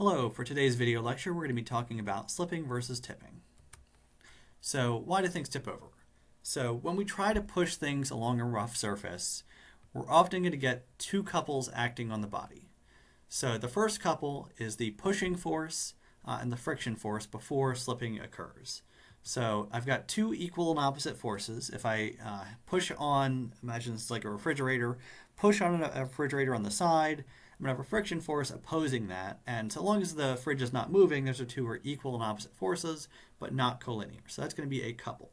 Hello, for today's video lecture we're going to be talking about slipping versus tipping. So why do things tip over? So when we try to push things along a rough surface, we're often going to get two couples acting on the body. So the first couple is the pushing force and the friction force before slipping occurs. So I've got two equal and opposite forces. If I push on, imagine it's like a refrigerator, push on a refrigerator on the side, I'm going to have a friction force opposing that, and so long as the fridge is not moving, those two are equal and opposite forces, but not collinear. So that's going to be a couple.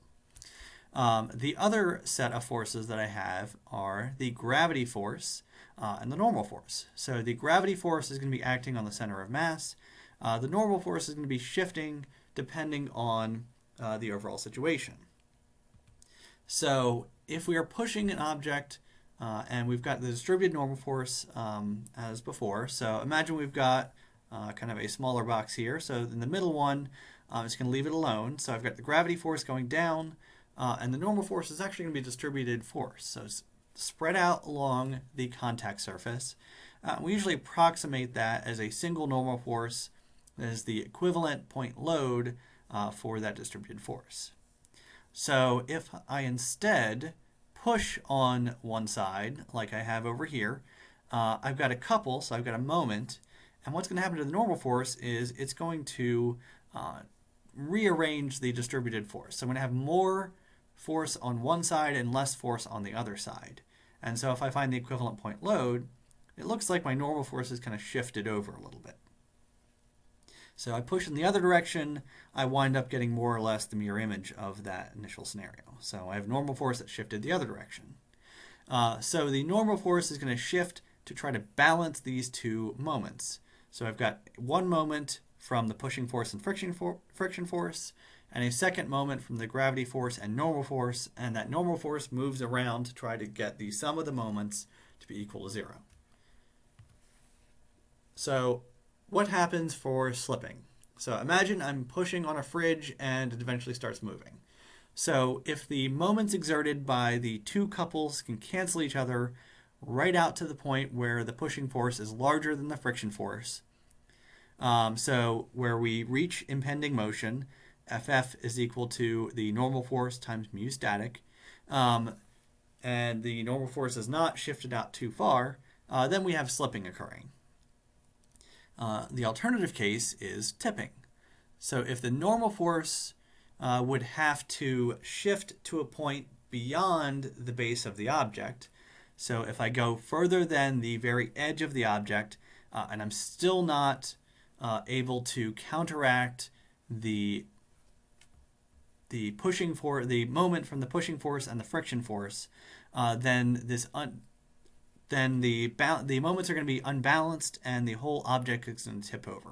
The other set of forces that I have are the gravity force and the normal force. So the gravity force is going to be acting on the center of mass. The normal force is going to be shifting depending on the overall situation. So if we are pushing an object and we've got the distributed normal force as before. So imagine we've got kind of a smaller box here. So in the middle one, I'm just going to leave it alone. So I've got the gravity force going down, and the normal force is actually going to be distributed force. So it's spread out along the contact surface. We usually approximate that as a single normal force that is the equivalent point load for that distributed force. So if I instead push on one side, like I have over here, I've got a couple, so I've got a moment, and what's going to happen to the normal force is it's going to rearrange the distributed force. So I'm going to have more force on one side and less force on the other side. And so if I find the equivalent point load, it looks like my normal force is kind of shifted over a little bit. So I push in the other direction, I wind up getting more or less the mirror image of that initial scenario. So I have normal force that shifted the other direction. So the normal force is going to shift to try to balance these two moments. So I've got one moment from the pushing force and friction force, and a second moment from the gravity force and normal force, and that normal force moves around to try to get the sum of the moments to be equal to 0. So what happens for slipping? So imagine I'm pushing on a fridge and it eventually starts moving. So if the moments exerted by the two couples can cancel each other right out to the point where the pushing force is larger than the friction force, so where we reach impending motion, Ff is equal to the normal force times mu static, and the normal force is not shifted out too far, then we have slipping occurring. The alternative case is tipping. So if the normal force would have to shift to a point beyond the base of the object, so if I go further than the very edge of the object and I'm still not able to counteract the pushing for the moment from the pushing force and the friction force, then the moments are going to be unbalanced and the whole object is going to tip over.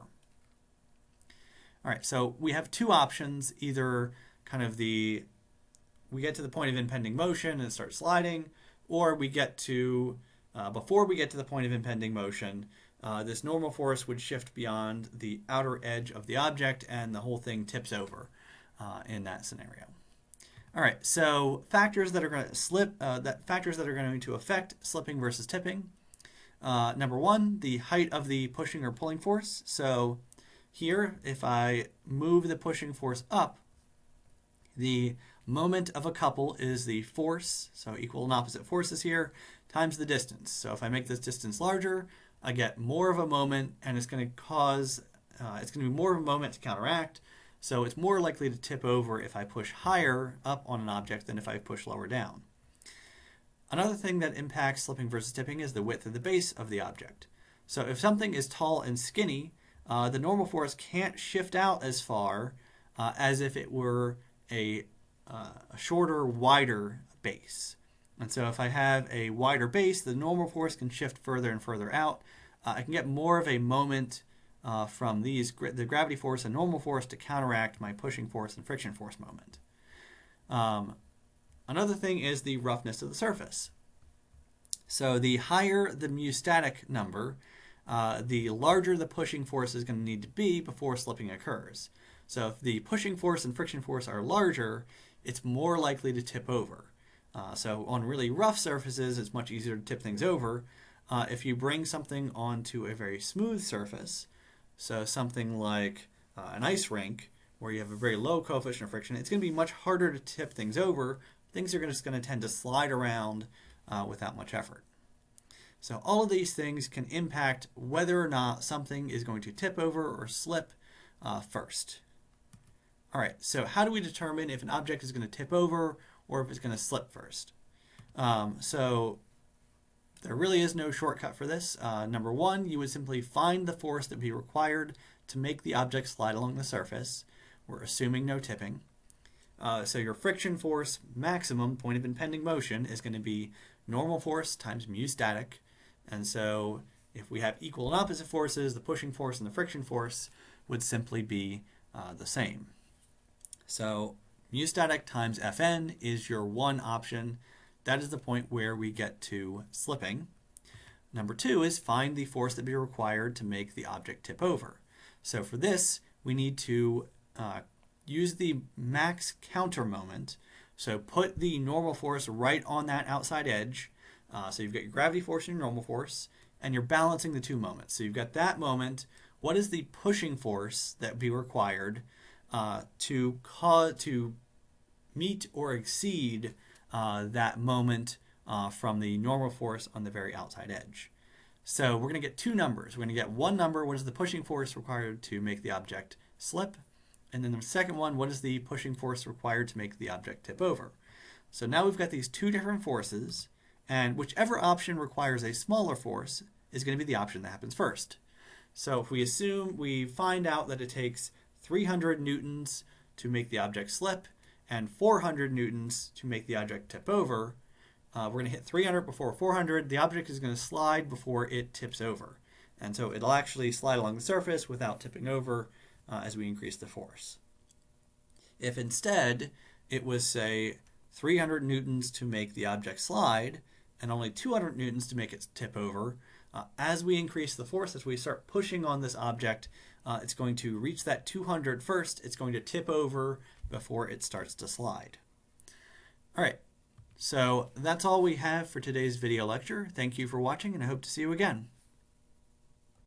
All right, so we have two options. Either we get to the point of impending motion and start sliding, or we get to, before we get to the point of impending motion, this normal force would shift beyond the outer edge of the object and the whole thing tips over in that scenario. All right, so factors that are going to affect slipping versus tipping. Number one, the height of the pushing or pulling force. So here, if I move the pushing force up, the moment of a couple is the force, so equal and opposite forces here, times the distance. So if I make this distance larger, I get more of a moment, and it's going to be more of a moment to counteract. So it's more likely to tip over if I push higher up on an object than if I push lower down. Another thing that impacts slipping versus tipping is the width of the base of the object. So if something is tall and skinny, the normal force can't shift out as far as if it were a shorter, wider base. And so if I have a wider base, the normal force can shift further and further out. I can get more of a moment from the gravity force and normal force to counteract my pushing force and friction force moment. Another thing is the roughness of the surface. So the higher the mu static number, the larger the pushing force is going to need to be before slipping occurs. So if the pushing force and friction force are larger, it's more likely to tip over. So on really rough surfaces, it's much easier to tip things over. If you bring something onto a very smooth surface, So something like an ice rink, where you have a very low coefficient of friction, it's going to be much harder to tip things over. Things are just going to tend to slide around without much effort. So all of these things can impact whether or not something is going to tip over or slip first. All right, so how do we determine if an object is going to tip over or if it's going to slip first? So there really is no shortcut for this. Number one, you would simply find the force that would be required to make the object slide along the surface. We're assuming no tipping. So your friction force maximum, point of impending motion, is going to be normal force times mu static. And so if we have equal and opposite forces, the pushing force and the friction force would simply be the same. So mu static times Fn is your one option. That is the point where we get to slipping. Number two is find the force that would be required to make the object tip over. So for this, we need to use the max counter moment. So put the normal force right on that outside edge. So you've got your gravity force and your normal force, and you're balancing the two moments. So you've got that moment. What is the pushing force that would be required to meet or exceed that moment from the normal force on the very outside edge? So we're going to get two numbers. We're going to get one number, what is the pushing force required to make the object slip? And then the second one, what is the pushing force required to make the object tip over? So now we've got these two different forces, and whichever option requires a smaller force is going to be the option that happens first. So if we find out that it takes 300 newtons to make the object slip and 400 newtons to make the object tip over, we're going to hit 300 before 400. The object is going to slide before it tips over. And so it'll actually slide along the surface without tipping over as we increase the force. If instead it was, say, 300 newtons to make the object slide and only 200 newtons to make it tip over, as we increase the force, as we start pushing on this object, it's going to reach that 200 first. It's going to tip over before it starts to slide. All right, so that's all we have for today's video lecture. Thank you for watching, and I hope to see you again.